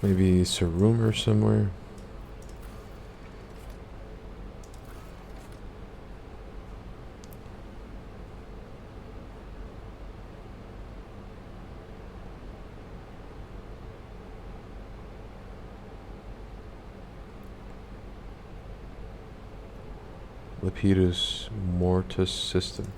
Maybe it's a rumor somewhere. Lepidus Mortis System.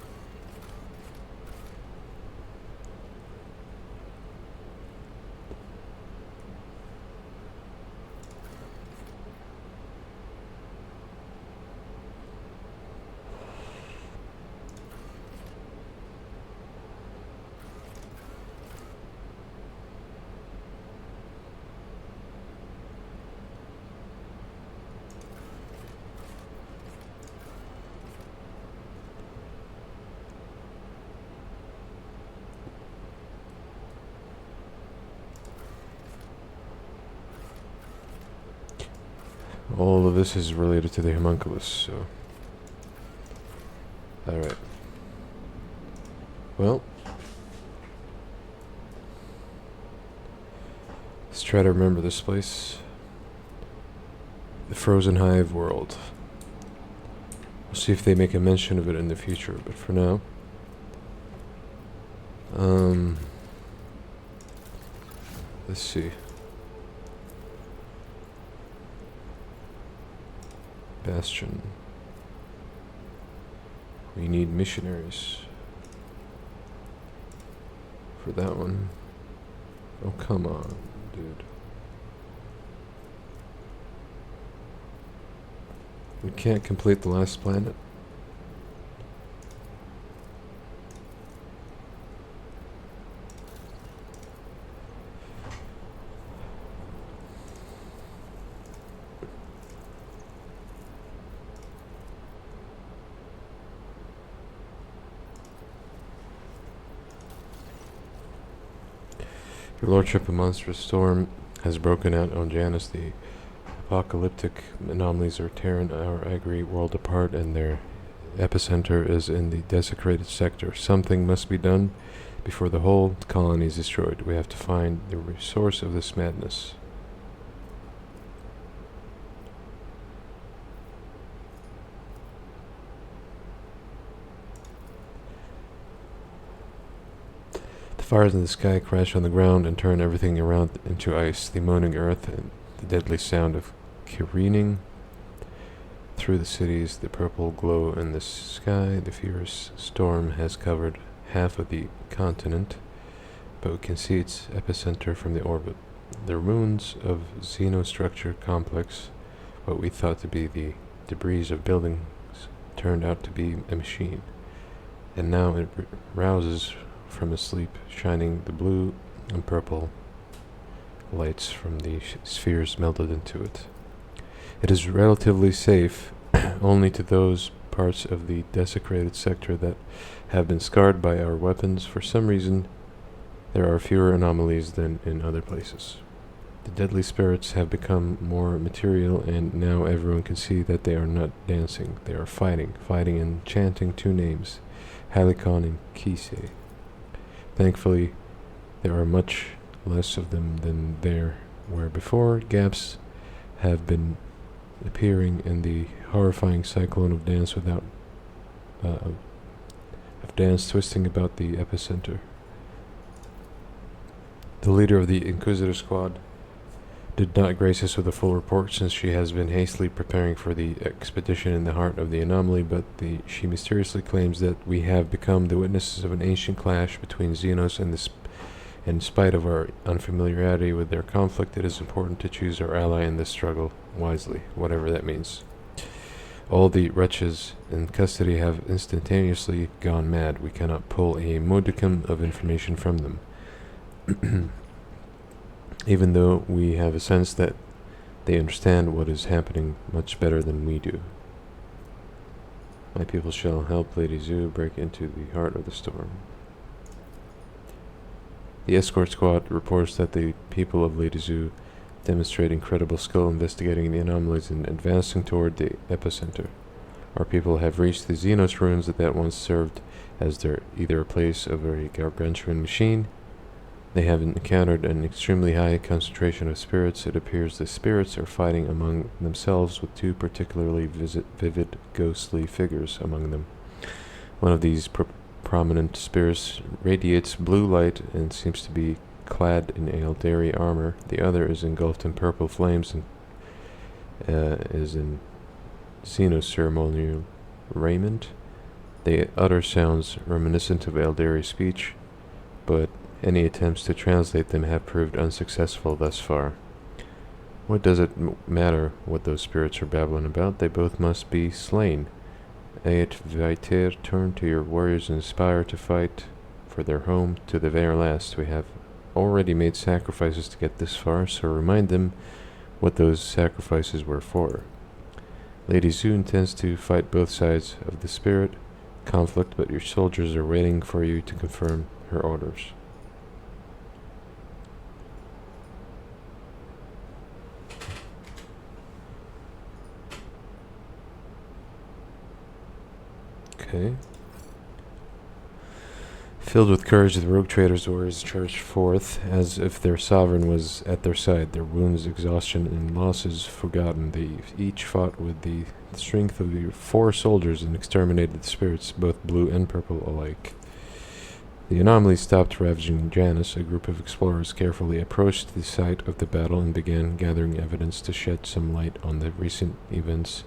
All of this is related to the homunculus, so... Alright. Well... let's try to remember this place. The Frozen Hive world. We'll see if they make a mention of it in the future, but for now... let's see. Bastion. We need missionaries for that one. Oh, come on, dude. We can't complete the last planet. Your Lordship, a monstrous storm has broken out on Janus. The apocalyptic anomalies are tearing our agri world apart, and their epicenter is in the desecrated sector. Something must be done before the whole colony is destroyed. We have to find the source of this madness. Fires in the sky crash on the ground and turn everything around into ice. The moaning earth and the deadly sound of careening through the cities. The purple glow in the sky. The fierce storm has covered half of the continent, but we can see its epicenter from the orbit. The ruins of xenostructure complex, what we thought to be the debris of buildings, turned out to be a machine, and now it rouses from a sleep, shining the blue and purple lights from the spheres melted into it. It is relatively safe only to those parts of the desecrated sector that have been scarred by our weapons. For some reason, there are fewer anomalies than in other places. The deadly spirits have become more material, and now everyone can see that they are not dancing. They are fighting and chanting two names, Halicon and Kisei. Thankfully, there are much less of them than there were before. Gaps have been appearing in the horrifying cyclone of dance twisting about the epicenter. The leader of the Inquisitor squad did not grace us with a full report, since she has been hastily preparing for the expedition in the heart of the anomaly, but she mysteriously claims that we have become the witnesses of an ancient clash between Xenos and in spite of our unfamiliarity with their conflict, it is important to choose our ally in this struggle wisely, whatever that means. All the wretches in custody have instantaneously gone mad. We cannot pull a modicum of information from them. Even though we have a sense that they understand what is happening much better than we do. My people shall help Lady Zhu break into the heart of the storm. The escort squad reports that the people of Lady Zhu demonstrate incredible skill investigating the anomalies and advancing toward the epicenter. Our people have reached the Xenos ruins that once served as either a place of a gargantuan machine They have encountered an extremely high concentration of spirits. It appears the spirits are fighting among themselves, with two particularly vivid ghostly figures among them. One of these prominent spirits radiates blue light and seems to be clad in Eldari armor. The other is engulfed in purple flames and is in xeno-ceremonial raiment. They utter sounds reminiscent of Eldari speech, but any attempts to translate them have proved unsuccessful thus far. What does it matter what those spirits are babbling about? They both must be slain. Ayet Viter, turn to your warriors and aspire to fight for their home to the very last. We have already made sacrifices to get this far, so remind them what those sacrifices were for. Lady Zhu intends to fight both sides of the spirit conflict, but your soldiers are waiting for you to confirm her orders. Okay. Filled with courage, the rogue traders' warriors charged forth as if their sovereign was at their side, their wounds, exhaustion, and losses forgotten. They each fought with the strength of the 4 soldiers and exterminated the spirits, both blue and purple alike. The anomaly stopped ravaging Janus. A group of explorers carefully approached the site of the battle and began gathering evidence to shed some light on the recent events,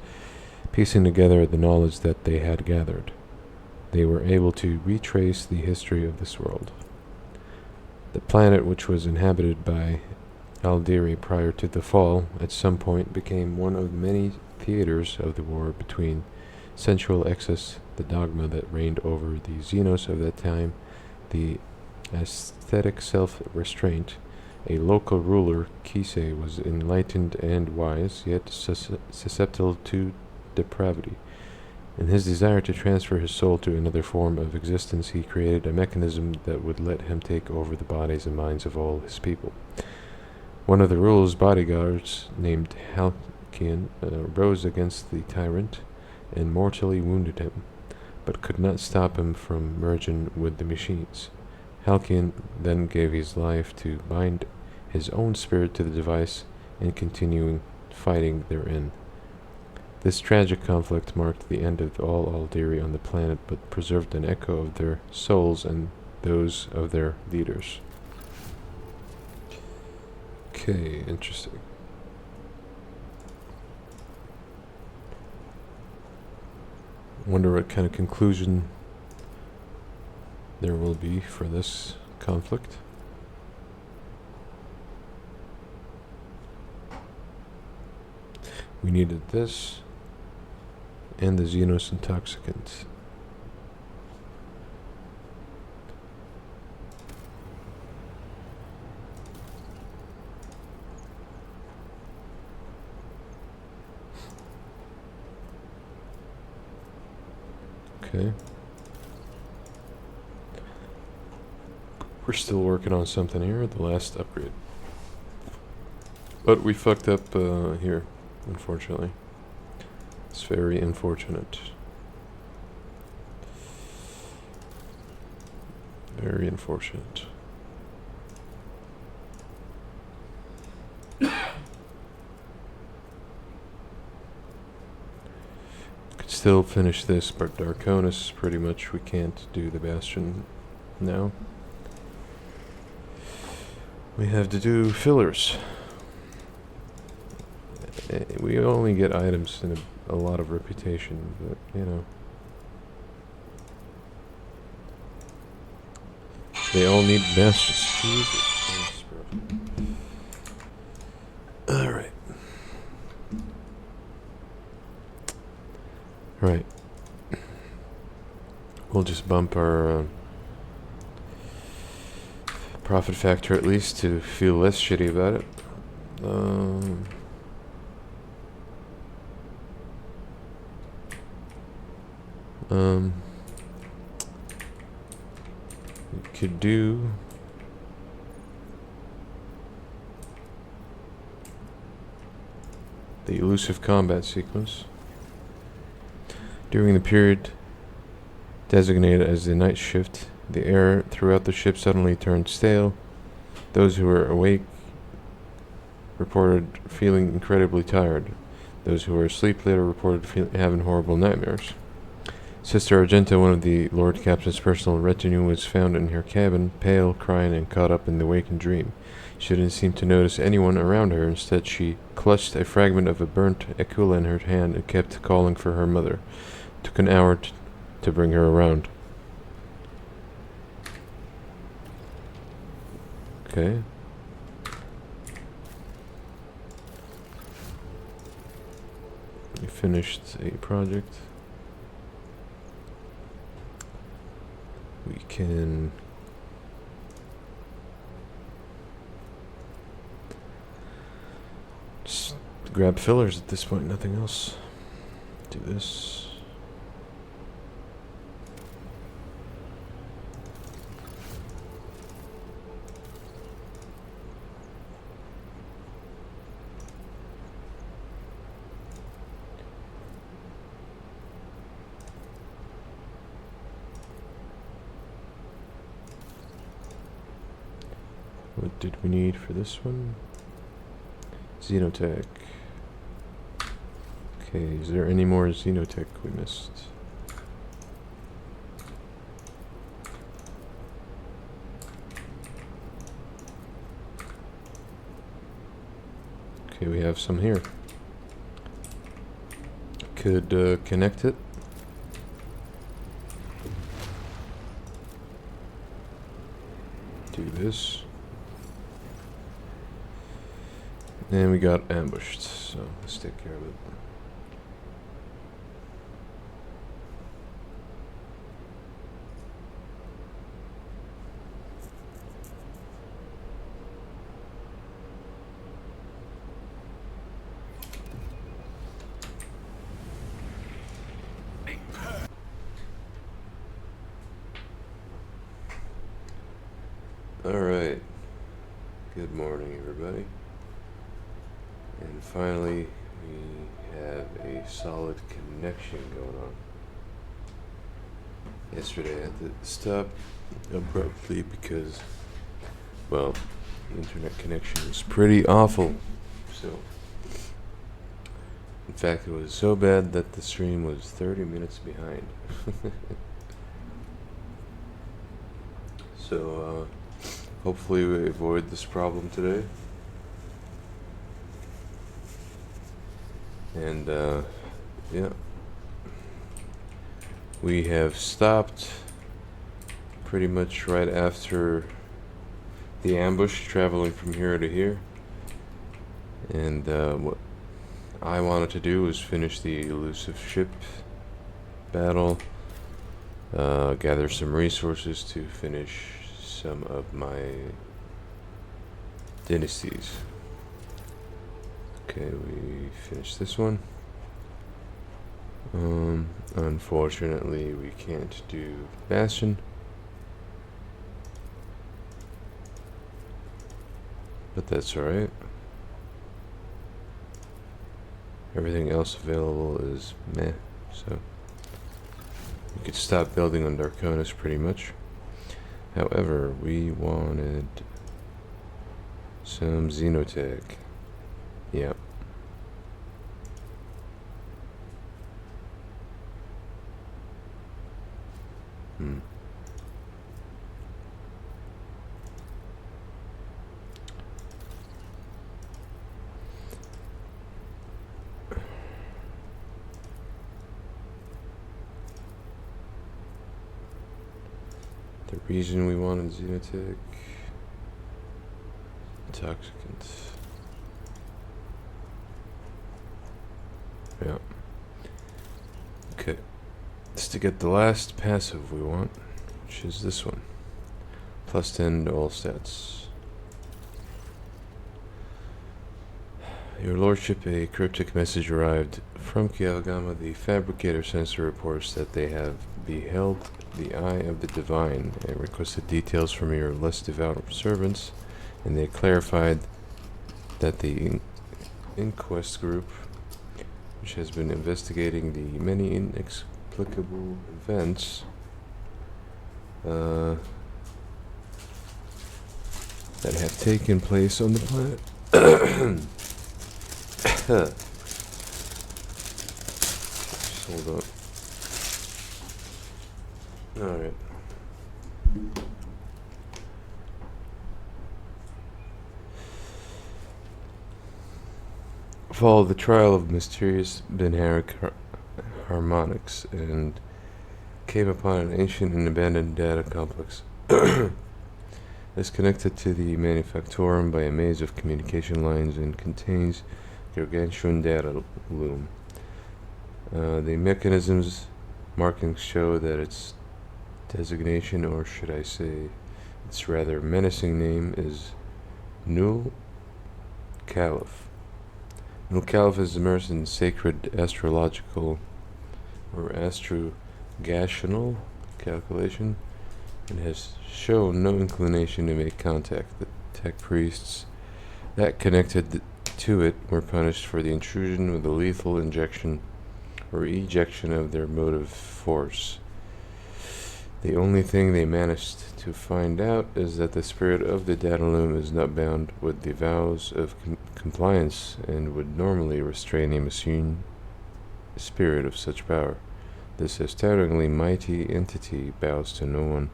piecing together the knowledge that they had gathered. They were able to retrace the history of this world. The planet, which was inhabited by Aldiri prior to the fall, at some point became one of the many theaters of the war between sensual excess, the dogma that reigned over the Xenos of that time, the aesthetic self-restraint. A local ruler, Kisei, was enlightened and wise, yet susceptible to depravity. In his desire to transfer his soul to another form of existence, he created a mechanism that would let him take over the bodies and minds of all his people. One of the ruler's bodyguards, named Halcyon, rose against the tyrant and mortally wounded him, but could not stop him from merging with the machines. Halcyon then gave his life to bind his own spirit to the device and continuing fighting therein. This tragic conflict marked the end of all Aldiri on the planet, but preserved an echo of their souls and those of their leaders. Okay, interesting. Wonder what kind of conclusion there will be for this conflict. We needed this and the Xenos intoxicant. Okay. We're still working on something here, the last upgrade. But we fucked up here, unfortunately. It's very unfortunate. Very unfortunate. Could still finish this, but Darkonis, pretty much we can't do the Bastion now. We have to do fillers. We only get items and a lot of reputation, but you know. They all need bastions. Jesus Christ. Alright. Right. We'll just bump our profit factor at least to feel less shitty about it. We could do the elusive combat sequence. During the period designated as the night shift, the air throughout the ship suddenly turned stale. Those who were awake reported feeling incredibly tired. Those who were asleep later reported having horrible nightmares. Sister Argenta, one of the Lord Captain's personal retinue, was found in her cabin, pale, crying, and caught up in the waking dream. She didn't seem to notice anyone around her. Instead, she clutched a fragment of a burnt Aquila in her hand and kept calling for her mother. It took an hour to bring her around. Okay. We finished a project. We can just grab fillers at this point, nothing else. Do this. What did we need for this one? Xenotech. Okay, is there any more Xenotech we missed? Okay, we have some here. Could connect it. Do this. And we got ambushed, so let's take care of it. Alright. Good morning, everybody. And finally, we have a solid connection going on. Yesterday I had to stop abruptly because, well, the internet connection was pretty awful. So, in fact, it was so bad that the stream was 30 minutes behind. So, hopefully we avoid this problem today. And, yeah. We have stopped pretty much right after the ambush, traveling from here to here. And, what I wanted to do was finish the elusive ship battle, gather some resources to finish some of my dynasties. Okay, we finished this one. Unfortunately, we can't do Bastion. But that's alright. Everything else available is meh, so we could stop building on Darkonis pretty much. However, we wanted some Xenotech. Yep. The reason we wanted Xenotech, intoxicant. Yeah. Okay. It's to get the last passive we want, which is this one. Plus 10 to all stats. Your Lordship, a cryptic message arrived from Kialgama. The Fabricator Sensor reports that they have beheld the Eye of the Divine and requested details from your less devout servants, and they clarified that the Inquest Group, which has been investigating the many inexplicable events, that have taken place on the planet. Just hold on. Alright. Follow the trial of mysterious Benharic harmonics and came upon an ancient and abandoned data complex. It's connected to the Manufactorum by a maze of communication lines and contains gargantuan data loom. The mechanism's markings show that its designation, or should I say, its rather menacing name, is Nul Caliph. Nul Caliph is immersed in sacred astrological or astrogational calculation and has shown no inclination to make contact. The tech priests that connected to it were punished for the intrusion with a lethal injection or ejection of their motive force. The only thing they managed to find out is that the spirit of the Datalum is not bound with the vows of compliance and would normally restrain a machine spirit of such power. This astoundingly mighty entity bows to no one,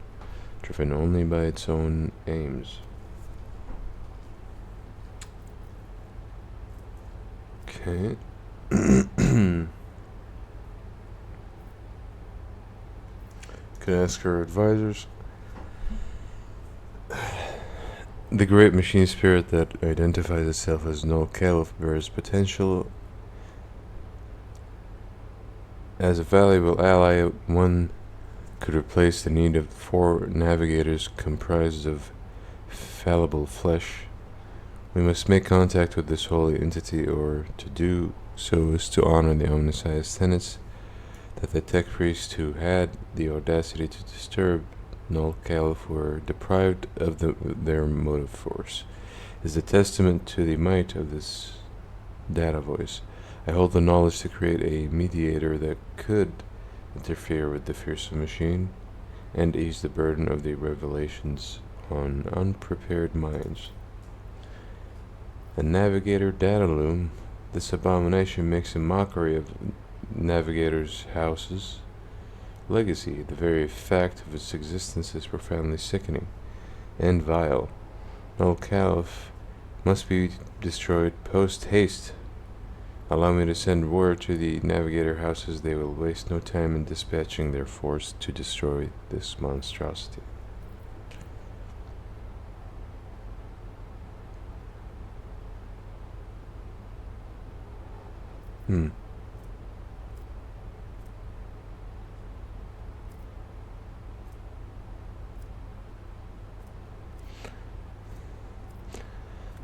driven only by its own aims. Okay. Could ask our advisors. The great machine spirit that identifies itself as Null Caliph bears potential as a valuable ally. One could replace the need of 4 navigators comprised of fallible flesh. We must make contact with this holy entity, or to do so is to honor the omniscience tenets that the tech priests who had the audacity to disturb Null Caliph were deprived of their motive force. Is a testament to the might of this data voice. I hold the knowledge to create a mediator that could interfere with the fearsome machine and ease the burden of the revelations on unprepared minds. A navigator data loom. This abomination makes a mockery of navigators' houses' legacy. The very fact of its existence is profoundly sickening and vile. Null Caliph must be destroyed post haste. Allow me to send word to the navigator houses. They will waste no time in dispatching their force to destroy this monstrosity.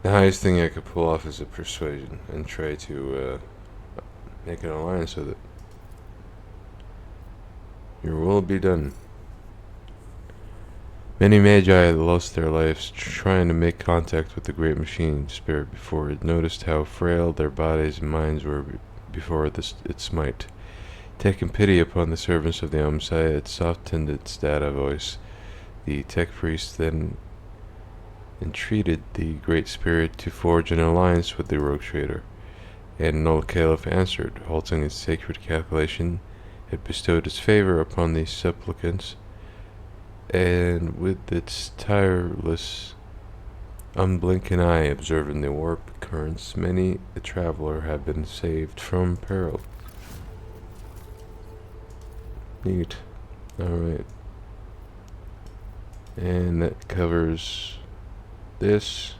The highest thing I could pull off is a persuasion and try to make an alliance with it. Your will be done. Many magi lost their lives trying to make contact with the great machine spirit before it noticed how frail their bodies and minds were before its might. Taking pity upon the servants of the Omnissiah, it softened its data voice. The tech priest then entreated the Great Spirit to forge an alliance with the rogue trader, and Null Caliph answered, halting its sacred calculation. It bestowed its favor upon the supplicants, and with its tireless, unblinking eye observing the warp currents, many a traveler have been saved from peril. Neat. Alright. And that covers this.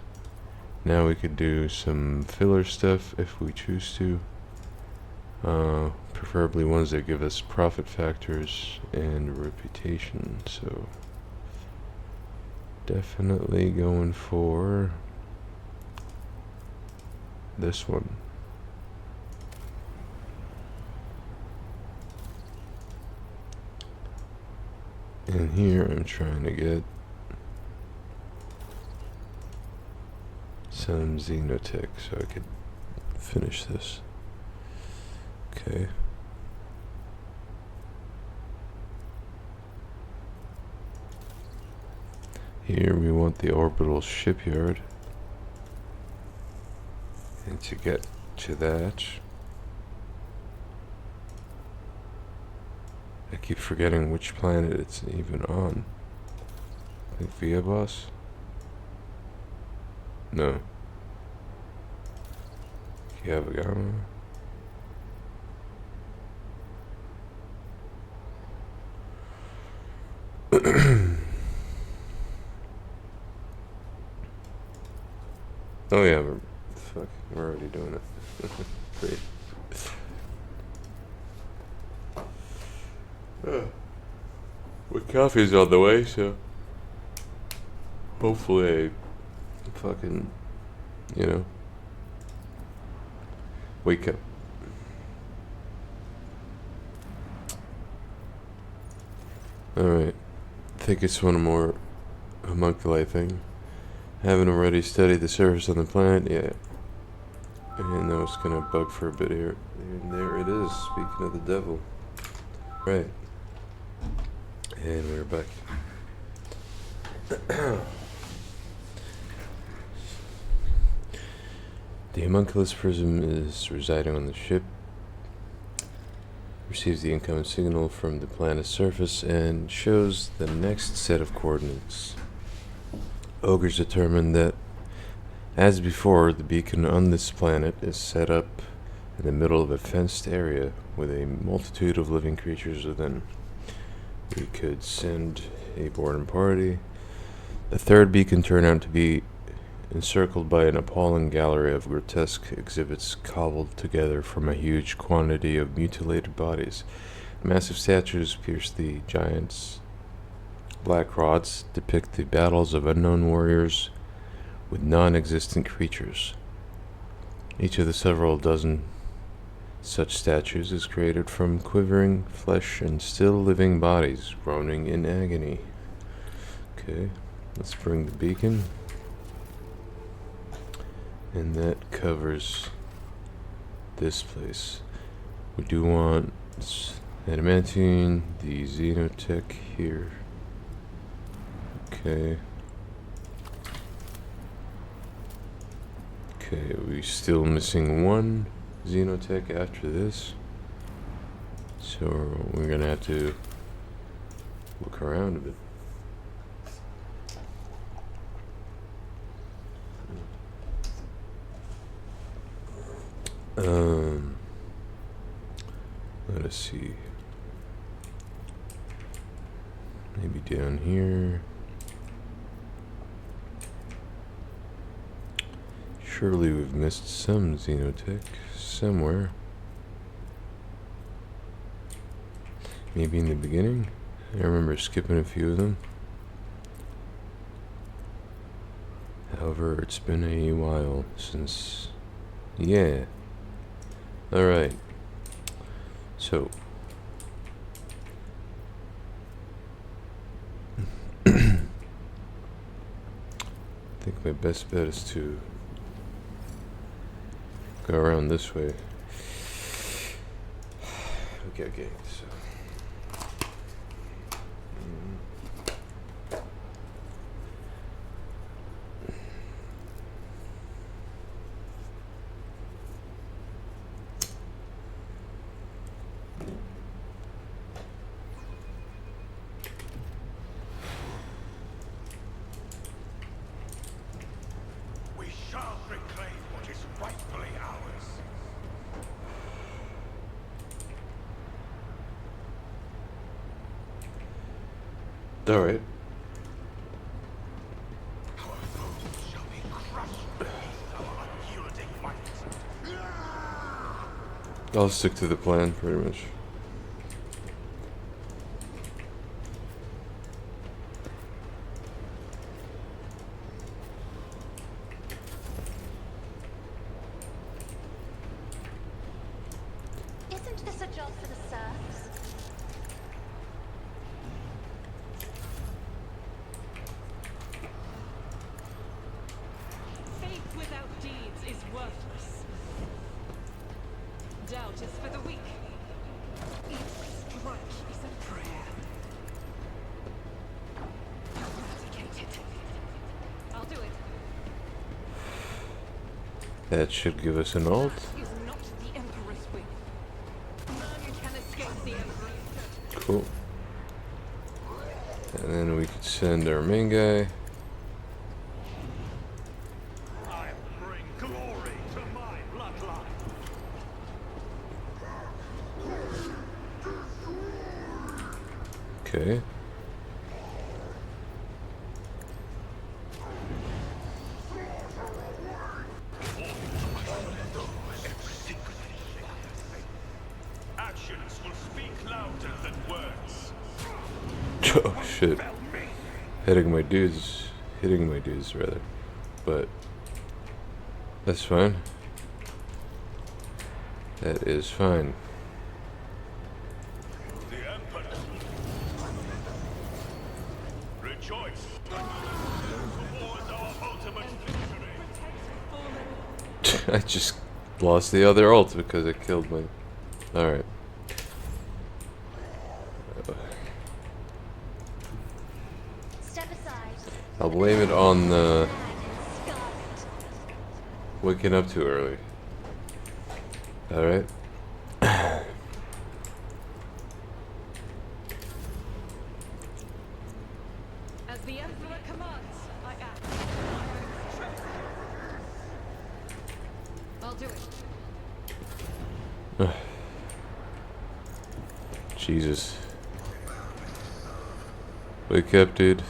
Now we could do some filler stuff if we choose to. Preferably ones that give us profit factors and reputation. So definitely going for this one. And here I'm trying to get some xenotech so I could finish this. Okay. Here we want the orbital shipyard. And to get to that, I keep forgetting which planet it's even on. I think Via Boss? No. Yavagama? Oh yeah, we're already doing it. Great. Well, coffee's on the way, so hopefully I fucking, you know, wake up. Alright, I think it's one more homunculi thing. Haven't already studied the surface on the planet yet. And I was gonna bug for a bit here. And there it is, speaking of the devil. Right. And we're back. The homunculus prism is residing on the ship. Receives the incoming signal from the planet's surface and shows the next set of coordinates. Ogres determined that, as before, the beacon on this planet is set up in the middle of a fenced area with a multitude of living creatures within. We could send a boarding party. The third beacon turned out to be encircled by an appalling gallery of grotesque exhibits cobbled together from a huge quantity of mutilated bodies. Massive statues pierce the giants. Black rods depict the battles of unknown warriors with non-existent creatures. Each of the several dozen such statues is created from quivering flesh and still living bodies groaning in agony. Okay, let's bring the beacon. And that covers this place. We do want adamantine, the xenotech here. Okay. Okay, we're still missing one xenotech after this. So we're gonna have to look around a bit. Let us see. Maybe down here. Surely we've missed some xenotech somewhere. Maybe in the beginning? I remember skipping a few of them. However, it's been a while since... Yeah. Alright. So. I think my best bet is to go around this way. Okay, so. Alright. I'll stick to the plan, pretty much. Isn't this a job for the serfs? Faith without deeds is worthless. Doubt is for the weak. Each strike is a prayer. Eradicate it. do it. That should give us an ult. That is not the Emperor's will. None can escape the Emperor. Cool. And then we could send our main guy. I bring glory to my bloodline. Okay. Actions will speak louder than words. Oh shit. Hitting my dudes rather. But that's fine. That is fine. The Emperor. Rejoice. Towards our ultimate victory. I just lost the other ult because it killed my. Alright. Step aside. I'll blame it on Mad and scarlet. waking up too early. Alright. As the Emperor commands, I act. I'll do it. Jesus. Wake up, dude.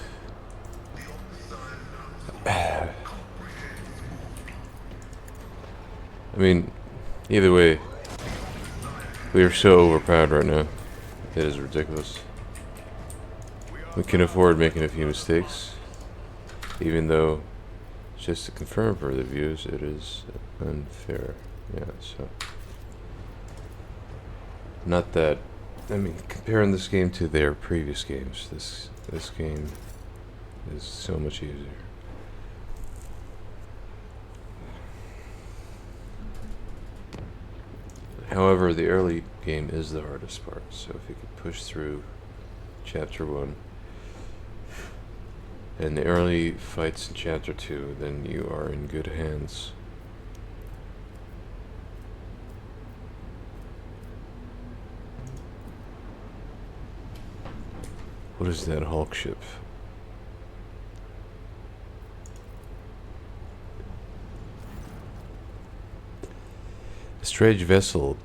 I mean, either way, we are so overpowered right now. It is ridiculous. We can afford making a few mistakes, even though, just to confirm for the viewers, it is unfair. Yeah, so. Not that, I mean, comparing this game to their previous games, this game is so much easier. However, the early game is the hardest part, so if you could push through Chapter 1 and the early fights in Chapter 2, then you are in good hands. What is that Hulk ship? A strange vessel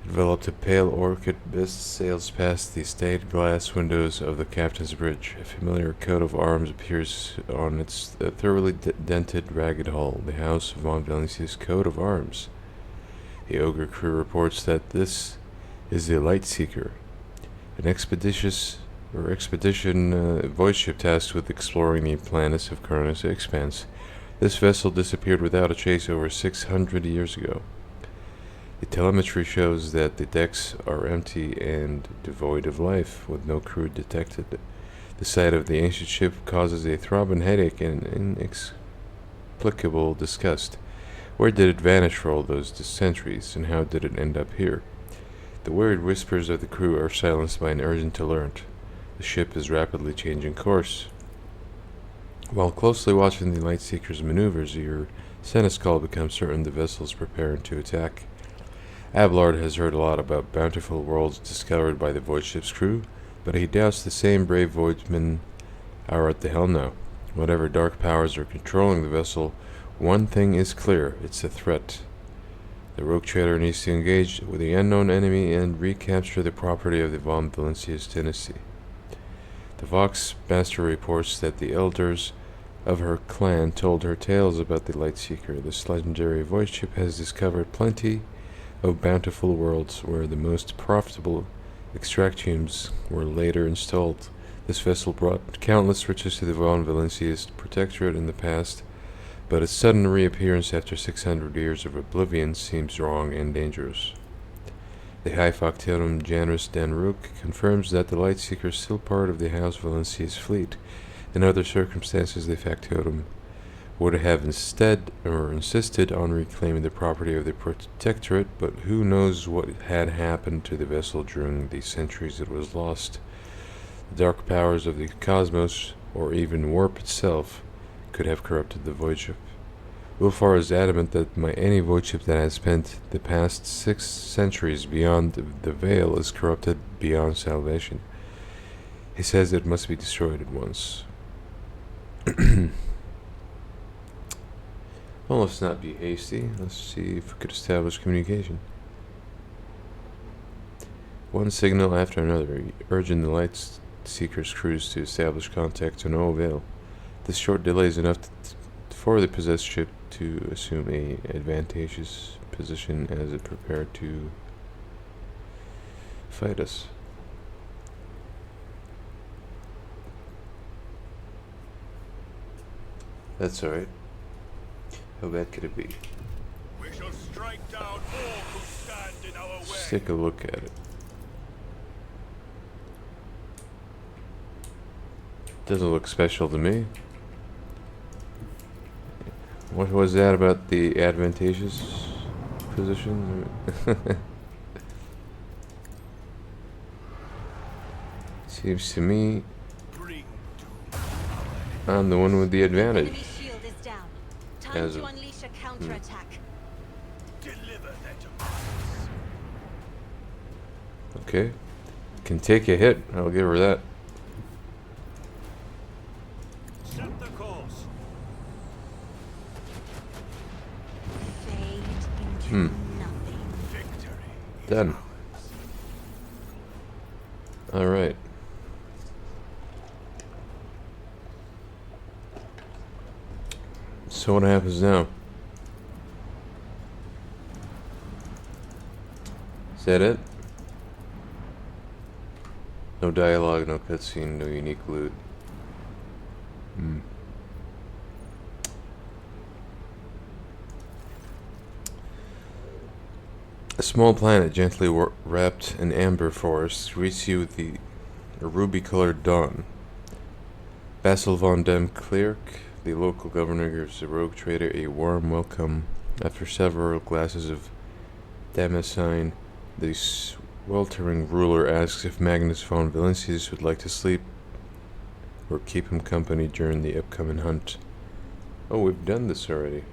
developed a pale orchid mist sails past the stained glass windows of the captain's bridge. A familiar coat of arms appears on its thoroughly dented, ragged hull. The House of Von Valencia's coat of arms. The ogre crew reports that this is the Lightseeker, an expedition voice ship tasked with exploring the planets of Cronus Expanse. This vessel disappeared without a trace over 600 years ago. The telemetry shows that the decks are empty and devoid of life, with no crew detected. The sight of the ancient ship causes a throbbing headache and inexplicable disgust. Where did it vanish for all those centuries, and how did it end up here? The worried whispers of the crew are silenced by an urgent alert. The ship is rapidly changing course. While closely watching the Lightseeker's maneuvers, your Senescal becomes certain the vessel is preparing to attack. Abelard has heard a lot about bountiful worlds discovered by the void ship's crew, but he doubts the same brave voidsmen are at the helm now. Whatever dark powers are controlling the vessel, one thing is clear: it's a threat. The rogue trader needs to engage with the unknown enemy and recapture the property of the Von Valencia's dynasty. The Vox Master reports that the elders of her clan told her tales about the Lightseeker. This legendary void ship has discovered plenty of bountiful worlds where the most profitable extractiums were later installed. This vessel brought countless riches to the Von Valencia's protectorate in the past, but its sudden reappearance after 600 years of oblivion seems wrong and dangerous. The High Factotum Janus Dan Rook confirms that the Lightseeker is still part of the House Valencia's fleet. In other circumstances, the Factotum would have insisted on reclaiming the property of the protectorate, but who knows what had happened to the vessel during the centuries it was lost. The dark powers of the cosmos, or even warp itself, could have corrupted the void ship. Ulfar is adamant that any void ship that has spent the past 6 centuries beyond the veil is corrupted beyond salvation. He says it must be destroyed at once. Well, let's not be hasty. Let's see if we could establish communication. One signal after another, urging the Light Seeker's crews to establish contact to no avail. This short delay is enough for the possessed ship to assume a advantageous position as it prepared to fight us. That's alright. How bad could it be? We shall strike down all who stand in our way. Let's take a look at it. Doesn't look special to me. What was that about the advantageous position? Seems to me Bring I'm the one with the advantage. Enemy shield is down. Time As to of- unleash a counterattack. deliver that to us. Okay. Can take a hit. I'll give her that. Set the course. Fade into Hmm. nothing. Victory is Done. ours. Alright. So what happens now? Is that it? No dialogue, no cutscene, no unique loot. Hmm. A small planet gently wrapped in amber forest greets you with a ruby-colored dawn. Basil von Dem Klerk, the local governor, gives the rogue trader a warm welcome. After several glasses of Damascene, the sweltering ruler asks if Magnus von Valencius would like to sleep or keep him company during the upcoming hunt. Oh, we've done this already,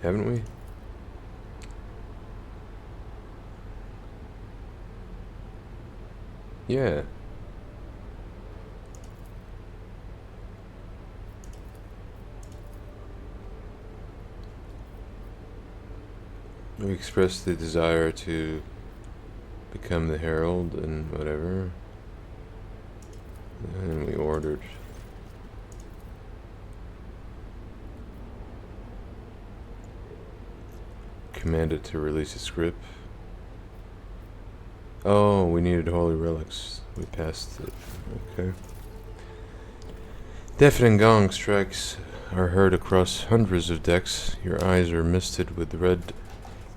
haven't we? Yeah. We expressed the desire to become the herald and whatever. And we ordered. Commanded to release its grip. Oh, we needed holy relics. We passed it. Okay. Deafening gong strikes are heard across hundreds of decks. Your eyes are misted with red,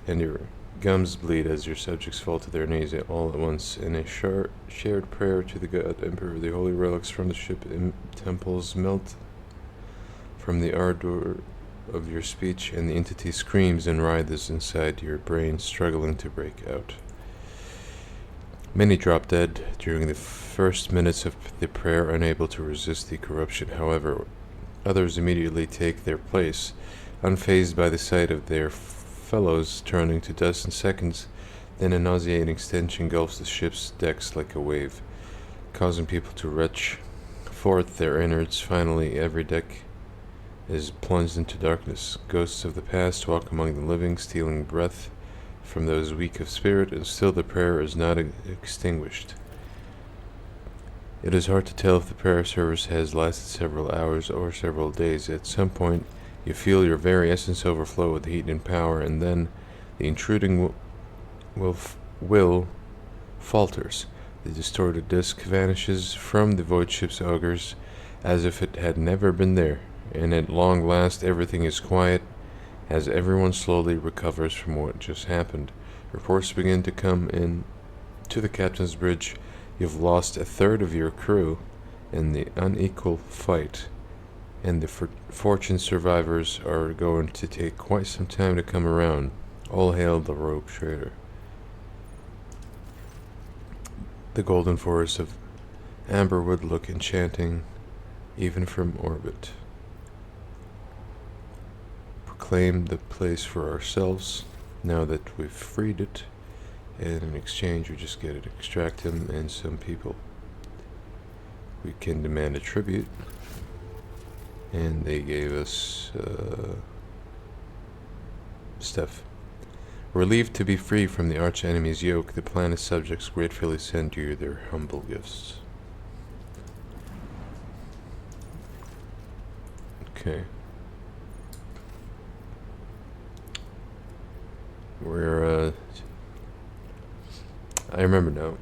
and your gums bleed as your subjects fall to their knees all at once in a shared prayer to the God Emperor. The holy relics from the ship temples melt from the ardor of your speech, and the entity screams and writhes inside your brain, struggling to break out. Many drop dead during the first minutes of the prayer, unable to resist the corruption. However, others immediately take their place, unfazed by the sight of their fellows turning to dust in seconds. Then a nauseating stench engulfs the ship's decks like a wave, causing people to retch forth their innards. Finally, every deck is plunged into darkness. Ghosts of the past walk among the living, stealing breath from those weak of spirit, and still the prayer is not extinguished. It is hard to tell if the prayer service has lasted several hours or several days. At some point, you feel your very essence overflow with heat and power, and then the intruding will falters. The distorted disc vanishes from the void ship's augers as if it had never been there, and at long last everything is quiet as everyone slowly recovers from what just happened. Reports begin to come in to the captain's bridge. You've lost a third of your crew in the unequal fight, and the fortune survivors are going to take quite some time to come around. All hail the rogue trader. The golden forest of amber would look enchanting even from orbit. claim the place for ourselves now that we've freed it, and in exchange we just get to extract him and some people. We can demand a tribute, and they gave us stuff. Relieved to be free from the arch enemy's yoke, the planet's subjects gratefully send you their humble gifts. Okay. We're, I remember now.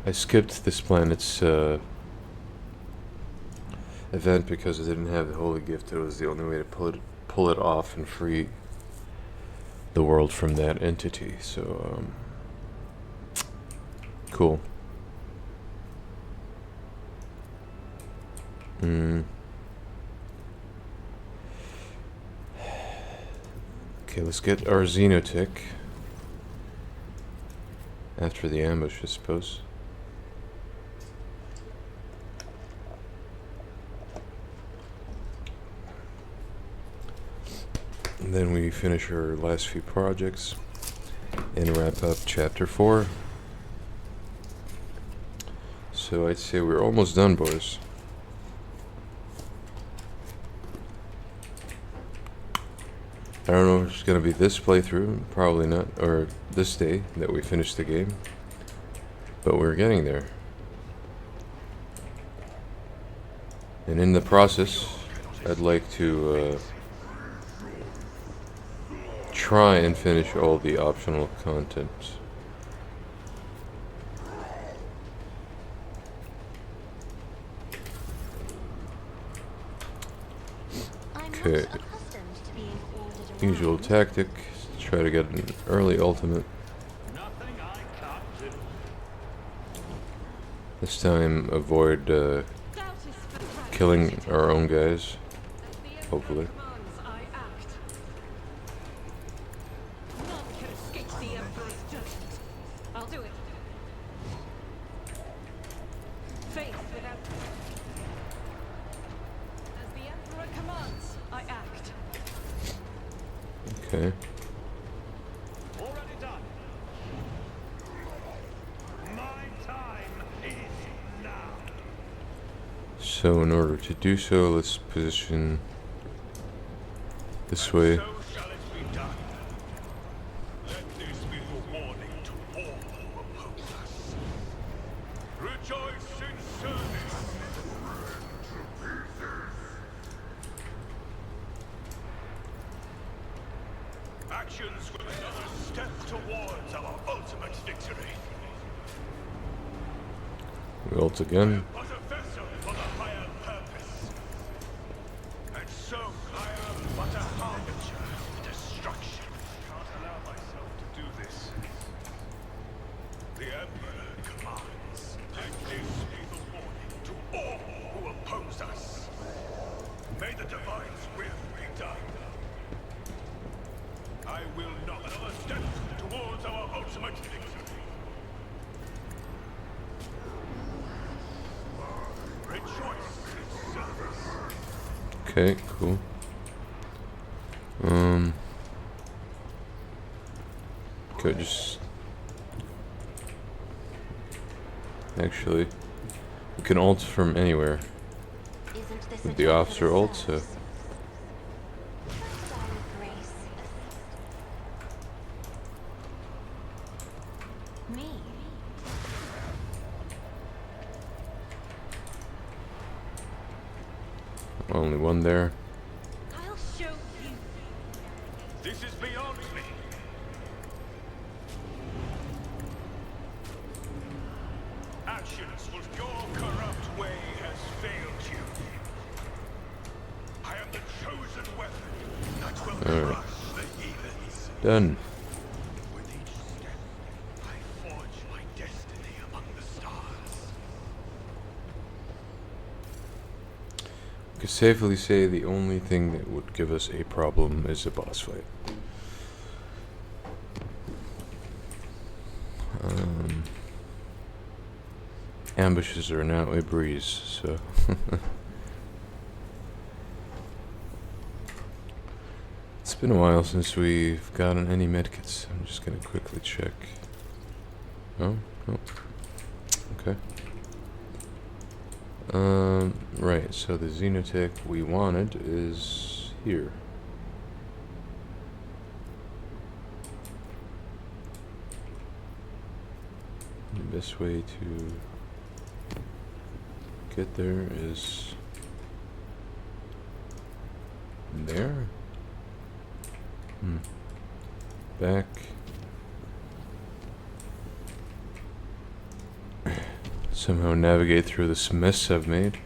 I skipped this planet's, event because it didn't have the holy gift. It was the only way to pull it off and free the world from that entity. So, cool. Okay, let's get our Xenotech after the ambush, I suppose. And then we finish our last few projects and wrap up chapter 4. So I'd say we're almost done, boys. I don't know if it's going to be this playthrough, probably not, or this day that we finish the game, but we're getting there. And in the process, I'd like to try and finish all the optional content. Okay. Usual tactic, try to get an early ultimate. Nothing I can't do. This time avoid killing our own guys, hopefully. I'll do it. Faith without. As the Emperor commands, I act. Okay. Already done. My time is now. So in order to do so, let's position this way. So shall it be done. Let this be the warning to all who oppose us. Rejoice in service. Actions will be another step towards our ultimate victory. We ult again. Was a vessel for the higher purpose. And so I am but a harbinger of destruction. Can't allow myself to do this. The Emperor commands. Let this be the warning to all who oppose us. May the Divine's will be done. I will not another step towards our ultimate victory. Rejoice in service. Okay, cool. Okay, just actually, we can ult from anywhere with the officer ult, so Me? only one there. I'll show you. This is beyond me. Actions was your corrupt way has failed you. I am the chosen weapon that will Alright. crush the heathens. Done. With each step, I forge my destiny among the stars. We could safely say the only thing that would give us a problem is a boss fight. Ambushes are now a breeze, so It's been a while since we've gotten any medkits. I'm just gonna quickly check. Oh, oh. Okay. Right, so the Xenotech we wanted is here. The best way to get there is there. Back. Somehow navigate through this mess I've made.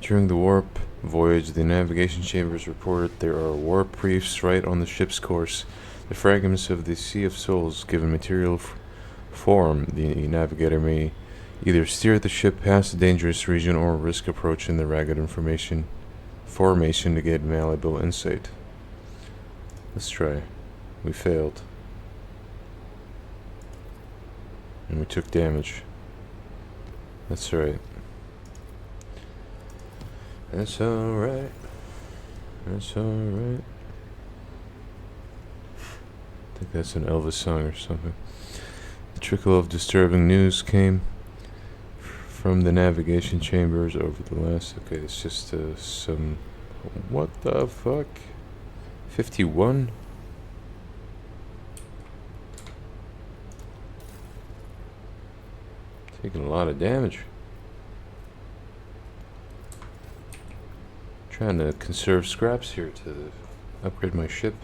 During the warp voyage, the navigation chambers reported there are warp reefs right on the ship's course. The fragments of the Sea of Souls, given material form, the navigator may either steer the ship past the dangerous region or risk approaching the ragged formation to get malleable insight. Let's try. We failed. And we took damage. That's right. That's alright. That's alright. I think that's an Elvis song or something. The trickle of disturbing news came from the navigation chambers over the last... Okay, it's just some... What the fuck? 51? Taking a lot of damage. Trying to conserve scraps here to upgrade my ship.